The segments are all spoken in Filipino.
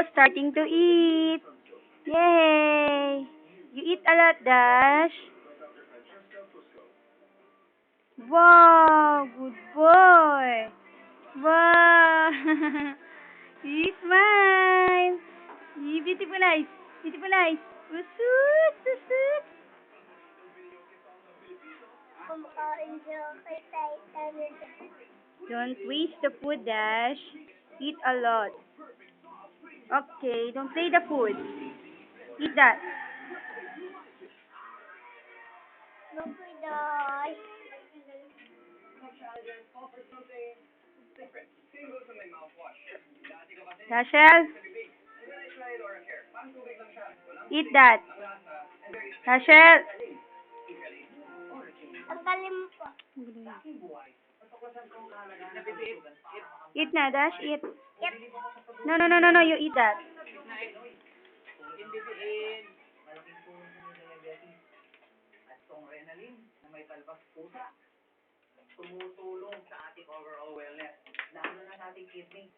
Dashel starting to eat. Yay! You eat a lot, Dash. Wow, good boy. Wow. You smile. You beautiful eyes. Beautiful eyes. Usut, usut. Don't waste the food, Dash. Eat a lot. Okay, don't play the food. Eat that. Dashel, eat that. Dashel. Eat na, Dash. Eat. No, no, no, no, no. You eat that. Tumutulong sa ating overall wellness, lalo na sa ating kidney.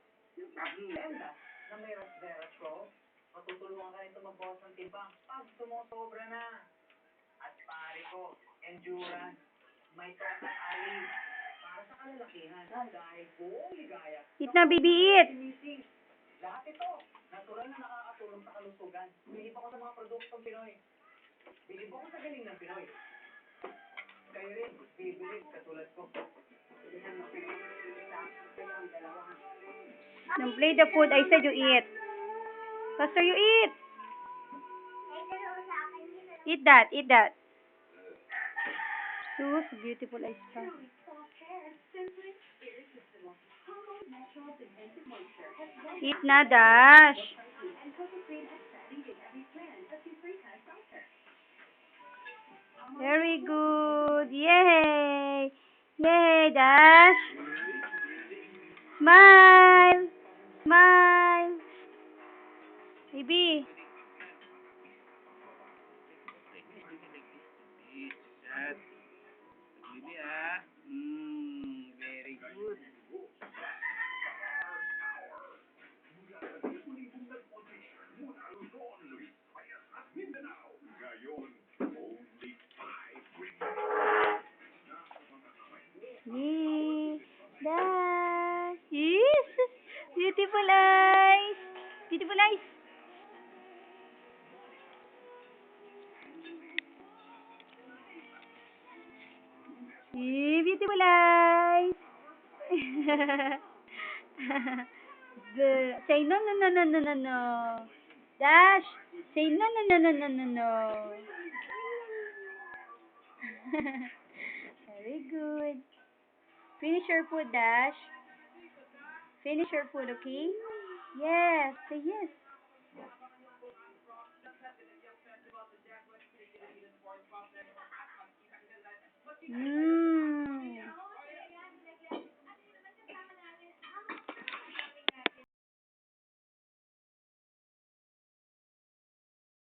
Lenda na may resveratrol, matutulungan ka rin tumabawas ng timbang pag sumusobra na. At pare ko, endurance, may total alin para sa kalalakihan dahil buong ligaya. Eat na, baby. Eat. Lahat ito, natural na nakakatulong sa kalusugan. Bilib ako sa mga produktong Pinoy. Bilib ako sa galing ng Pinoy. Kayo rin, bibilib katulad ko. Don't play the food. I said you eat. Faster, you eat. Eat that. Eat that. So beautiful eyes pa. Eat na, Dash. Very good. Yay. Yay, Dash. Smile. Smile. Baby. Very good. Yay. Dash. Yes. Beautiful eyes. Beautiful eyes. Beautiful eyes. Say no, no, no, no, no, no, no. Dash, say no, no, no, no, no, no, no. Very good. Finish your food, Dash. Finish your food, okay? Yes, say yes.